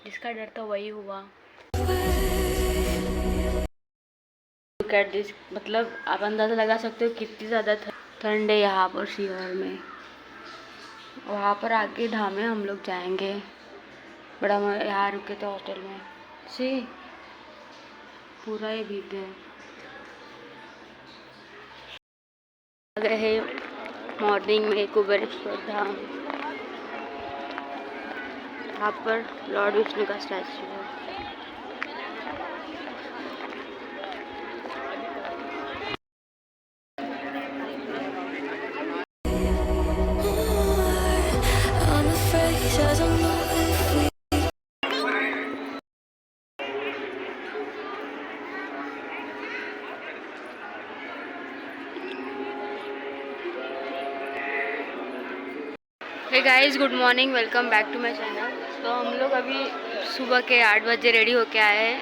जिसका डर था वही हुआ। कैट दिस, मतलब आप अंदाज़ा लगा सकते हो कितनी ज़्यादा ठंड है यहाँ पर शिवर में। वहाँ पर आके धामे हम लोग जाएंगे। बड़ा यहाँ रुके थे हॉस्टल में सी पूरा ये भीग गए। लग रहे मॉर्निंग में कुबेरेश्वर धाम, यहाँ पर लॉर्ड विष्णु का स्टैचू है। Hey guys, good morning, welcome back to my channel. तो हम लोग अभी सुबह के 8 बजे रेडी होके आए हैं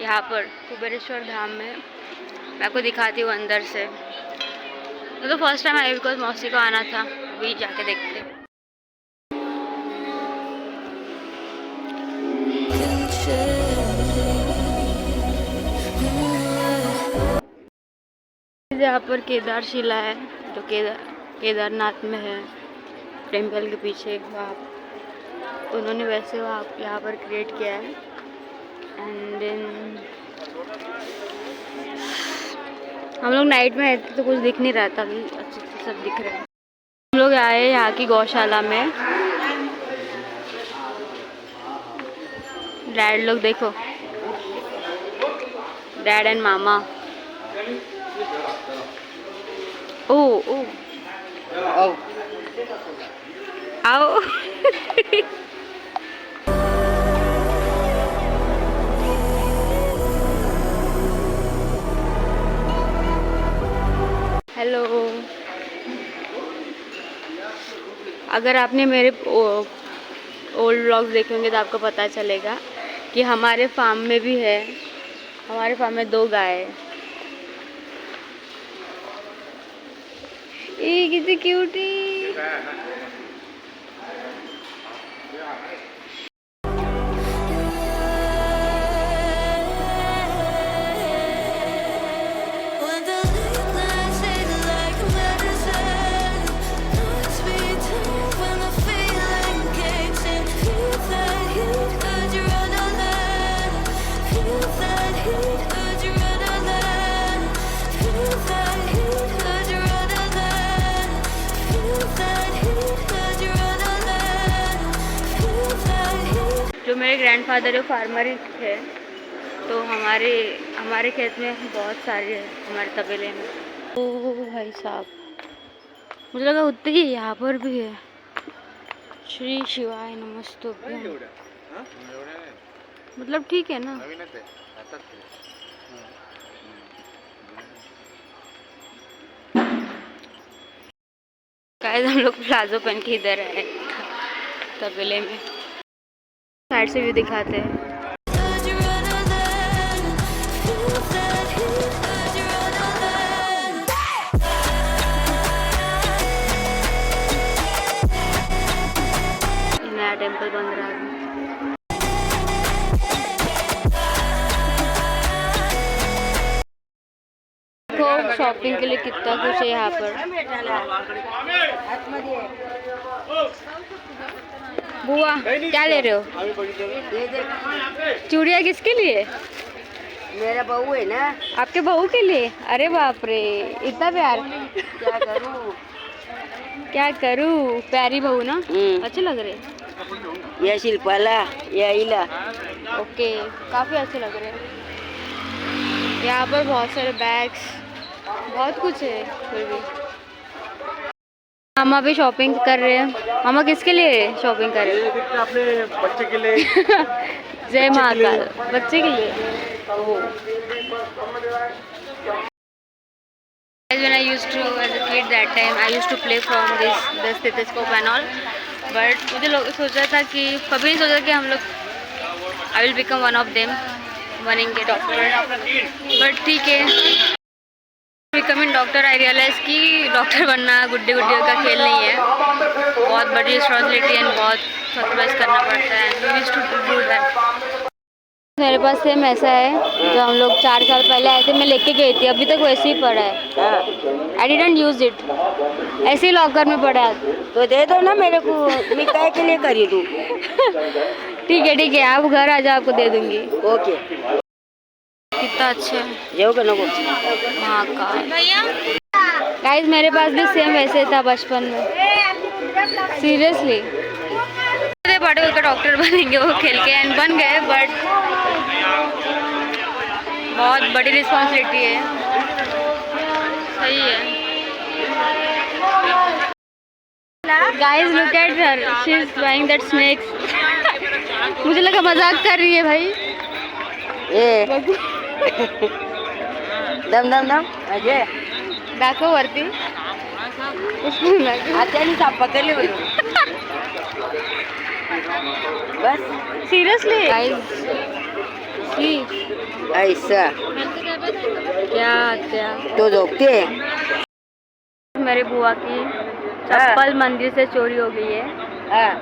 यहाँ पर कुबेरेश्वर धाम में। मैं आपको दिखाती हूँ अंदर से। तो फर्स्ट टाइम आई बिकॉज मौसी को आना था, अभी जाके देखते हैं। यहाँ पर केदारशिला है जो केदारनाथ में है, टेम्पल के पीछे। वहाँ उन्होंने वैसे वहाँ यहाँ पर क्रिएट किया है। एंड देन हम लोग नाइट में आए थे तो कुछ दिख नहीं रहा था, अभी अच्छे से सब दिख रहा है। हम लोग आए यहाँ की गौशाला में। डैड लोग देखो, डैड एंड मामा। ओ ओ आओ आओ हेलो। अगर आपने मेरे ओल्ड व्लॉग्स देखे होंगे तो आपको पता चलेगा कि हमारे फार्म में भी है, हमारे फार्म में 2 गाय है। ये कितनी क्यूटी। जो मेरे ग्रैंडफादर है फार्मर ही थे, तो हमारे खेत में बहुत सारे है, हमारे तबेले में। ओ भाई साहब, मुझे लगा उतने ही यहाँ पर भी है। श्री शिवाय नमस्तुभ्यं। मतलब ठीक है ना। गाइस, हम लोग प्लाजो पहन के इधर आए तबेले में। साइड से भी दिखाते हैं। नया टेम्पल बन रहा है। देखो शॉपिंग के लिए कितना कुछ है यहाँ पर। बुआ क्या ले रहे हो? चूड़िया किसके लिए? मेरा बहू है ना। आपके बहू के लिए? अरे बाप रे, इतना प्यार। क्या करूँ क्या करूँ, प्यारी बहू ना। अच्छे लग रहे। ये शिल्पाला, ये इला। ओके, काफ़ी अच्छे लग रहे हैं। यहाँ पर बहुत सारे बैग्स, बहुत कुछ है। फिर भी मामा भी शॉपिंग कर रहे हैं। मामा किसके लिए शॉपिंग कर रहे हैं? अपने बच्चे के लिए। जय महाकाल, बच्चे के लिए। When I used to, as a kid that time, I used to play from the stethoscope and all. But मुझे सोचा था कि कभी नहीं सोचा कि हम लोग I will become one of them, बनेंगे डॉक्टर। बट ठीक है, बिकमिंग डॉक्टर आई रियलाइज कि डॉक्टर बनना गुड्डे गुड्डियों का खेल नहीं है। बहुत बड़ी रिस्पॉन्सिबिलिटी एंड बहुत सैक्रिफाइस करना पड़ता है। We used to do that. मेरे पास सेम ऐसा है जो हम लोग 4 साल पहले आए थे, मैं लेके गई थी, अभी तक वैसे ही पड़ा है। हाँ आई डिडंट यूज इट, ऐसे ही लॉकर में पड़ा है। तो दे दो ना मेरे को, मैं काय के लिए खरीदूं। ठीक है, आप घर आ जाओ, आपको दे दूंगी। ओके कितना अच्छा है जेव का नको। महाकाल। गाइस मेरे पास भी सेम वैसे था बचपन में, सीरियसली। बड़े होकर डॉक्टर बनेंगे वो खेल के, एंड बन गए, बट बहुत बड़ी रिस्पॉन्सिबिलिटी है। सही है। Guys look at her, she is buying that snacks. मुझे लगा मजाक कर रही है भाई। ए दम दम दम अजय दाखव वरती। आत्यानी साप पकडले बोलू बस सीरियसली गाइस, सी ऐसा क्या क्या तो झोंकते है। मेरे बुआ की चप्पल मंदिर से चोरी हो गई है। हाँ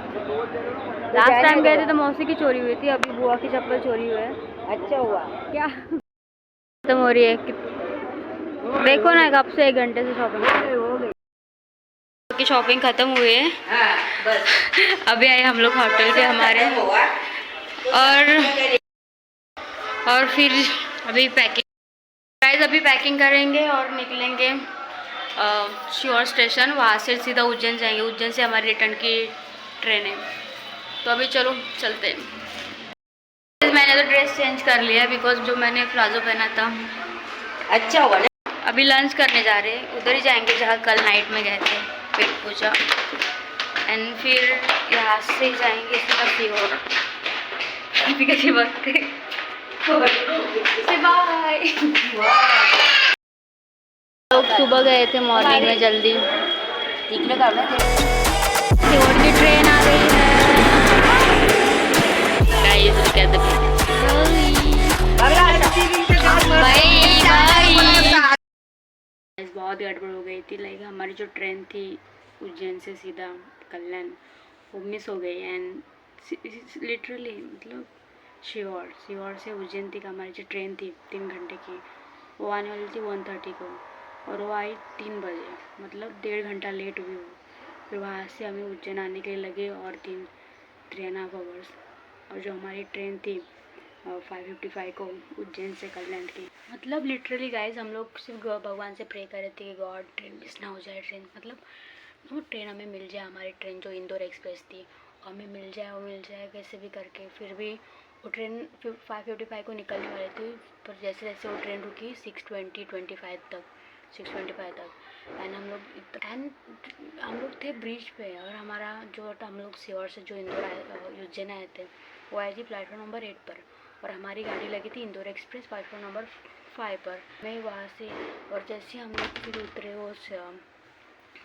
लास्ट टाइम गए थे तो मौसी की चोरी हुई थी, अभी बुआ की चप्पल चोरी हुई है। अच्छा हुआ क्या खत्म हो रही है देखो ना, कब से 1 घंटे से शॉपिंग हो गई की शॉपिंग खत्म हुई है। हाँ बस अभी आए हम लोग होटल पे हमारे, और फिर अभी पैकिंग, गाइस अभी पैकिंग करेंगे और निकलेंगे श्योर स्टेशन। वहाँ से सीधा उज्जैन जाएंगे, उज्जैन से हमारी रिटर्न की ट्रेन है। तो अभी चलो चलते हैं। मैंने तो ड्रेस चेंज कर लिया बिकॉज जो मैंने प्लाजो पहना था। अच्छा हुआ ना। अभी लंच करने जा रहे हैं, उधर ही जाएंगे जहाँ कल नाइट में गए थे, पेट पूजा। एंड फिर यहाँ से जाएंगे सीधा सीहोर दीपिका के वक्त। बाय। लोग सुबह गए थे मॉर्निंग में जल्दी। तिकडे काढ ना ते. सीहोर की ट्रेन आ गई है। गाइस लुक एट द बहुत गड़बड़ हो गई थी। लाइक हमारी जो ट्रेन थी उज्जैन से सीधा कल्याण, वो मिस हो गई। एंड लिटरली मतलब सीहोर से उज्जैन तक हमारी जो ट्रेन थी 3 घंटे की, वो आने वाली थी 1:30 को, और वो आई 3 बजे, मतलब 1.5 घंटा लेट हुई वो। फिर वहाँ से हमें उज्जैन आने के लिए लगे और 3.5 आवर्स। और जो हमारी ट्रेन थी 5:55 को उज्जैन से कल्याण की, मतलब लिटरली गाइज हम लोग सिर्फ भगवान से प्रे कर रहे थे कि गॉड ट्रेन मिस ना हो जाए। ट्रेन मतलब वो ट्रेन हमें मिल जाए, हमारी ट्रेन जो इंदौर एक्सप्रेस थी हमें मिल जाए कैसे भी करके। फिर भी वो ट्रेन 5:55 को निकलने वाली थी, पर जैसे जैसे वो ट्रेन रुकी 6:25 तक। एंड हम लोग थे ब्रिज पे, और हमारा जो हम लोग सीहोर से जो इंदौर उज्जैन आए थे वो आई थी प्लेटफॉर्म नंबर 8 पर, और हमारी गाड़ी लगी थी इंदौर एक्सप्रेस प्लेटफॉर्म नंबर 5 पर। मैं वहाँ से, और जैसे हम लोग फिर उतरे वो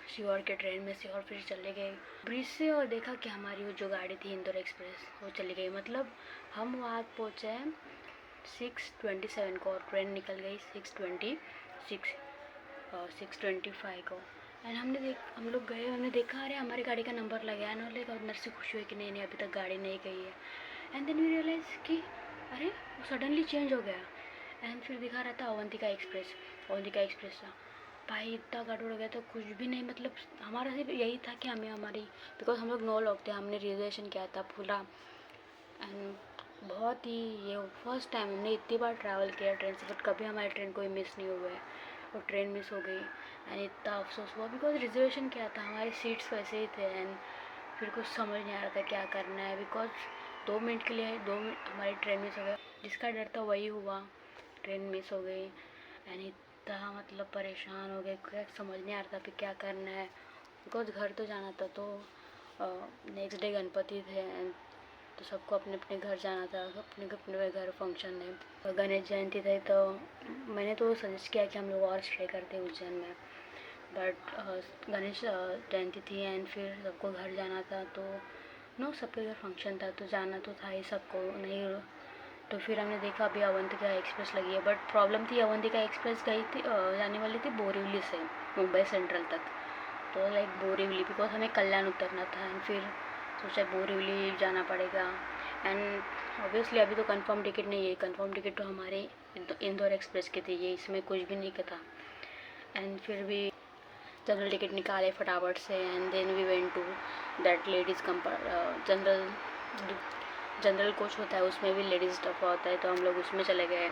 सीहोर के ट्रेन में से, और फिर चले गए ब्रिज से, और देखा कि हमारी वो जो गाड़ी थी इंदौर एक्सप्रेस वो चली गई। मतलब हम वहाँ पहुँचे 6:27 को, और ट्रेन निकल गई 6:25 को। एंड हम लोग गए, हमने देखा अरे हमारी गाड़ी का नंबर लगा है ना, लेकिन अंदर से खुशी हुई कि नहीं अभी तक गाड़ी नहीं गई है। एंड देन वी रियलाइज़ कि अरे वो सडनली चेंज हो गया। एंड फिर दिखा रहा था अवंतिका एक्सप्रेस था। भाई इतना गड़बड़ हो गया था, कुछ भी नहीं। मतलब हमारा सिर्फ यही था कि बिकॉज हम लोग 9 लोग थे, हमने रिजर्वेशन किया था पूरा। एंड बहुत ही ये फर्स्ट टाइम हमने इतनी बार ट्रैवल किया ट्रेन से, बट कभी हमारी ट्रेन कोई मिस नहीं हुआ है, और ट्रेन मिस हो गई। एंड इतना अफसोस हुआ बिकॉज रिजर्वेशन किया था, हमारी सीट्स वैसे ही थे। एंड फिर कुछ समझ नहीं आ रहा था क्या करना है, बिकॉज 2 मिनट के लिए 2 मिनट हमारी ट्रेन मिस हो गई। जिसका डर था वही हुआ, ट्रेन मिस हो गई। एंड इतना मतलब परेशान हो गए, क्या समझ नहीं आ रहा था फिर क्या करना है, बिकॉज घर तो जाना था। तो नेक्स्ट डे गणपति थे, एंड तो सबको अपने अपने घर जाना था, अपने घर फंक्शन है। गणेश जयंती थे, तो मैंने तो सजेस्ट किया कि हम लोग और स्टे करते उज्जैन में, बट गणेश जयंती थी एंड फिर सबको घर जाना था। तो सबके घर फंक्शन था, तो जाना तो था ही सबको, नहीं। तो फिर हमने देखा अभी अवंतिका एक्सप्रेस लगी है, बट प्रॉब्लम थी अवंतिका एक्सप्रेस गई थी जाने वाली थी बोरीवली से मुंबई सेंट्रल तक। तो लाइक बोरीवली, बिकॉज हमें कल्याण उतरना था। एंड फिर सोचा बोरीवली जाना पड़ेगा। एंड ऑब्वियसली अभी तो कंफर्म टिकट नहीं है, कंफर्म टिकट तो हमारे इंदौर एक्सप्रेस की थी, ये इसमें कुछ भी नहीं था। एंड फिर भी जनरल टिकट निकाले फटाफट से and then we went to that ladies general coach होता है, उसमें भी लेडीज़ डब्बा होता है, तो हम लोग उसमें चले गए।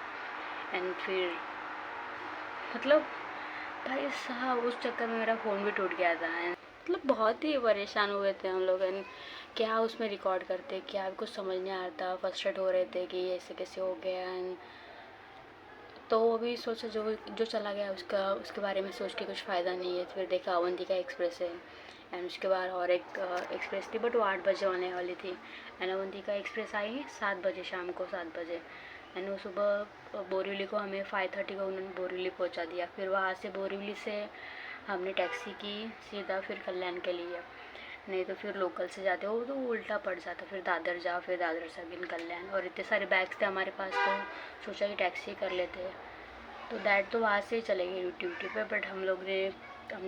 एंड फिर मतलब भाई साहब उस चक्कर में मेरा फ़ोन भी टूट गया था। मतलब बहुत ही परेशान हुए थे हम लोग। एंड क्या उसमें रिकॉर्ड करते, क्या कुछ समझ नहीं आ रहा था, फ्रस्ट्रेट हो रहे थे कि ऐसे कैसे हो गया। एंड तो अभी सोचा जो चला गया उसके बारे में सोच के कुछ फ़ायदा नहीं है। फिर देखा अवंतिका एक्सप्रेस है एंड उसके बाद और एक एक्सप्रेस थी, बट वो 8 बजे आने वाली थी। एंड अवंतिका एक्सप्रेस आई 7 बजे, शाम को 7 बजे। एंड वो सुबह बोरीवली को हमें 5:30 को उन्होंने बोरीवली पहुंचा दिया। फिर वहाँ से बोरीवली से हमने टैक्सी की सीधा फिर कल्याण के लिए, नहीं तो फिर लोकल से जाते हो तो उल्टा पड़ जाता, फिर दादर जाओ, फिर दादर से अगेन कल्याण। और इतने सारे बैग्स थे हमारे पास, तो सोचा कि टैक्सी कर लेते। तो दैट तो वहाँ से ही चले गए ड्यूटी पे, बट हम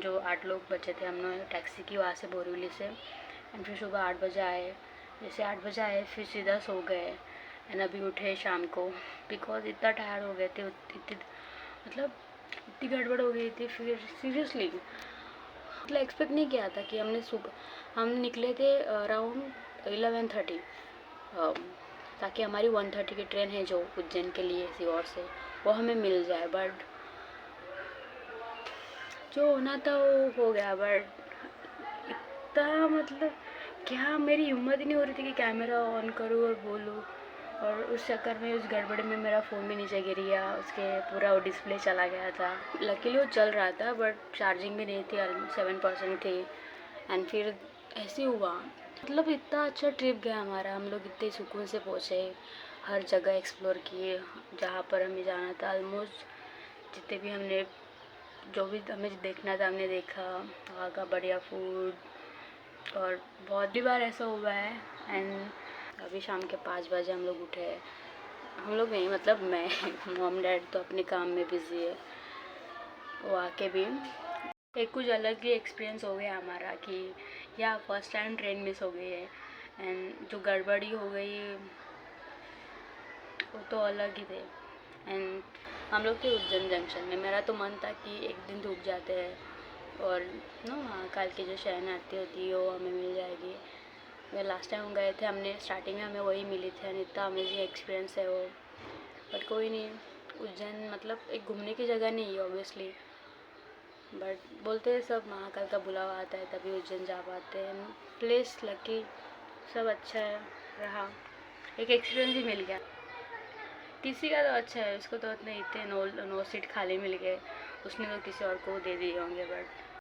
जो 8 लोग बचे थे, हमने टैक्सी की वहाँ से बोरीवली से। एंड फिर सुबह 8 बजे आए। जैसे 8 बजे आए फिर सीधा सो गए। एंड अभी उठे शाम को, बिकॉज इतना टायर्ड हो गए थे, इतनी गड़बड़ हो गई थी। फिर सीरियसली मतलब एक्सपेक्ट नहीं किया था कि हम निकले थे अराउंड 11:30, ताकि हमारी 1:30 की ट्रेन है जो उज्जैन के लिए सीहोर से, वो हमें मिल जाए। बट जो होना था वो हो गया। बट इतना मतलब क्या मेरी हिम्मत ही नहीं हो रही थी कि कैमरा ऑन करूँ और बोलूँ। और उस चक्कर में, उस गड़बड़ में मेरा फ़ोन भी नीचे गिर गया, उसके पूरा वो डिस्प्ले चला गया था। लकीली वो चल रहा था बट चार्जिंग भी नहीं थी, 7% थी। एंड फिर ऐसे हुआ। मतलब इतना अच्छा ट्रिप गया हमारा, हम लोग इतने सुकून से पहुँचे, हर जगह एक्सप्लोर किए जहाँ पर हमें जाना था। ऑलमोस्ट जितने भी जो भी हमें देखना था हमने देखा, वहाँ का बढ़िया फूड। और बहुत ही बार ऐसा हुआ है। एंड अभी शाम के 5 बजे हम लोग उठे। हम लोग नहीं, मतलब मैं मॉम डैड तो अपने काम में बिज़ी है। वो आके भी एक कुछ अलग ही एक्सपीरियंस हो गया हमारा कि या फर्स्ट टाइम ट्रेन मिस हो गई है। एंड जो गड़बड़ी हो गई वो तो अलग ही थे। एंड हम लोग थे उज्जैन जंक्शन में। मेरा तो मन था कि एक दिन रुक जाते हैं और महाकाल की जो शयन आरती होती है वो हमें मिल जाएगी। मैं लास्ट टाइम गए थे, हमने स्टार्टिंग में हमें वही मिली थी। एंड इतना अमेजिंग एक्सपीरियंस है वो। बट कोई नहीं, उज्जैन मतलब एक घूमने की जगह नहीं है ऑब्वियसली, बट बोलते हैं सब महाकाल का बुलावा आता है तभी उज्जैन जा पाते हैं। प्लेस लकी, सब अच्छा रहा, एक एक्सपीरियंस ही मिल गया। किसी का तो अच्छा है, उसको तो इतने 9 सीट खाली मिल गए, उसने तो किसी और को दे दिए होंगे। बट